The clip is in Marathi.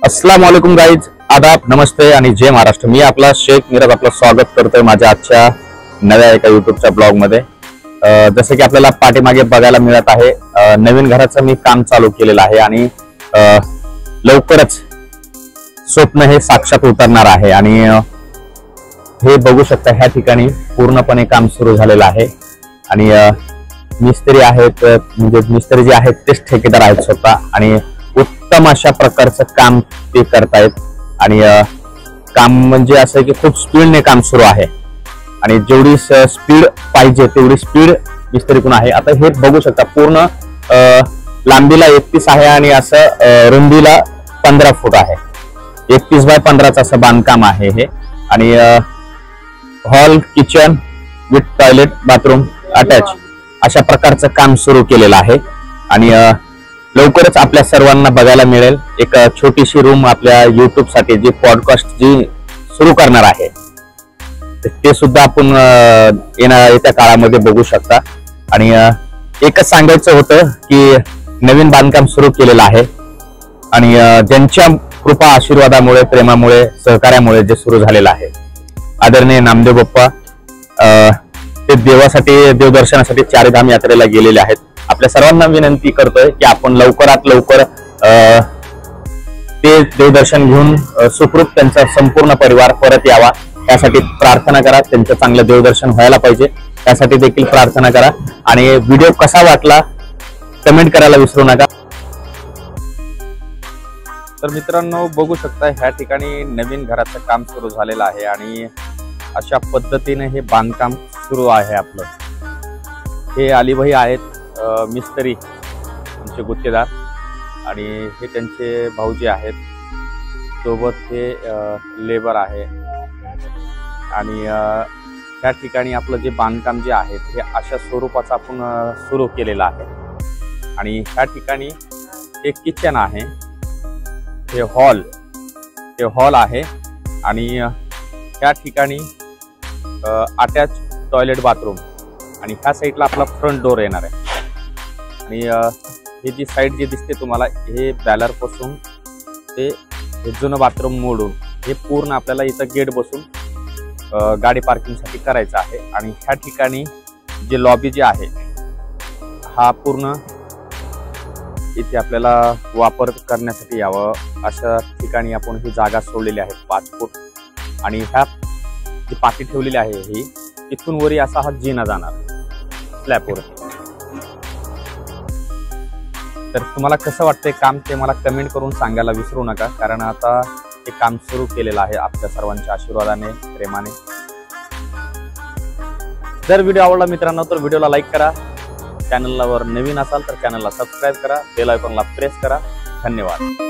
अस्सलाम वालेकुम गाइज, आदाब, नमस्ते आणि जय महाराष्ट्र। मी आपला शेख मिराज आपलं स्वागत करतोय माझ्या आजच्या नव्या एका युट्यूबच्या ब्लॉग मध्ये। जसं की आपल्याला पाठीमागे बघायला मिळत आहे, नवीन घराचं मी काम चालू केलेलं आहे आणि लवकरच स्वप्न हे साक्षात उतरणार आहे। आणि हे बघू शकता, ह्या ठिकाणी पूर्णपणे काम सुरू झालेलं आहे आणि मिस्त्री आहेत, म्हणजे मिस्त्री जे आहेत तेच ठेकेदार आहेत स्वतः आणि उत्तम अशा प्रकारचं काम ते करतायत। आणि काम म्हणजे असं की खूप स्पीडने काम सुरू आहे आणि जेवढी स्पीड पाहिजे तेवढी स्पीड मिस्त्रीकडून आहे। आता हे बघू शकता, पूर्ण लांबीला 31 आहे आणि असं रुंदीला 15 फूट आहे। 31 बाय 15चं असं बांधकाम आहे हे। आणि hall, kitchen with toilet, bathroom attach अशा प्रकारचं काम सुरू केलेलं आहे। आणि लवकरच आपल्या सर्वांना बघायला मिळेल एक छोटीशी रूम आपल्या युट्यूब साठी, जी पॉडकास्ट जी सुरू करणार आहे ते सुद्धा आपण येत्या काळामध्ये बघू शकता। आणि एकच सांगायचं होतं की नवीन बांधकाम सुरू केलेलं आहे आणि ज्यांच्या कृपा, आशीर्वादामुळे, प्रेमामुळे, सहकार्यामुळे जे सुरू झालेलं आहे, आदरणीय नामदेव बाप्पा ते देवासाठी, देवदर्शनासाठी चारधाम यात्रेला गेलेले आहेत। आपल्या सर्वांना विनंती करतोय की आपण लवकरात लवकर ते देवदर्शन घेऊन सुखरूप त्यांचा संपूर्ण परिवार परत यावा, त्यासाठी प्रार्थना करा। त्यांचं चांगलं देवदर्शन व्हायला पाहिजे, त्यासाठी देखील प्रार्थना करा। आणि व्हिडिओ कसा वाटला कमेंट करायला विसरू नका। तर मित्रांनो, बघू शकता ह्या ठिकाणी नवीन घराचं काम सुरू झालेलं आहे आणि अशा पद्धतीने हे बांधकाम सुरू आहे आपलं। हे अलीभाई आहेत, मिस्त्री आमचे गुत्तेदार, आणि हे त्यांचे भाऊजी आहेत, सोबत हे लेबर आहे। आणि त्या ठिकाणी आपलं जे बांधकाम जे आहे हे अशा स्वरूपाचं आपण सुरू केलेलं आहे। आणि ह्या ठिकाणी एक किचन आहे, हे हॉल आहे आणि ह्या ठिकाणी अटॅच टॉयलेट, बाथरूम, आणि ह्या साईडला आपला फ्रंट डोर येणार आहे। आणि हे जी साईड जे दिसते तुम्हाला, हे बॅलर पासून ते जुनं बाथरूम मोडून हे पूर्ण आपल्याला इथं गेट बसून गाडी पार्किंगसाठी करायचं आहे। आणि ह्या ठिकाणी जे लॉबी जे आहे हा पूर्ण इथे आपल्याला वापर करण्यासाठी यावं अशा ठिकाणी आपण ही जागा सोडलेली आहे 5 फूट। आणि ह्या जी पाटी ठेवलेली आहे ही इथून वरी असा हा जिना जाणार स्लॅबवरती। तर तुम्हाला कसं वाटतंय काम ते मला कमेंट करून सांगायला विसरू नका, कारण आता हे काम सुरू केलेलं आहे आपल्या सर्वांच्या आशीर्वादाने, प्रेमाने। जर व्हिडिओ आवडला मित्रांनो तर व्हिडिओला लाईक करा, चॅनलवर नवीन असाल तर चॅनलला सबस्क्राईब करा, बेल आयकॉनला प्रेस करा। धन्यवाद।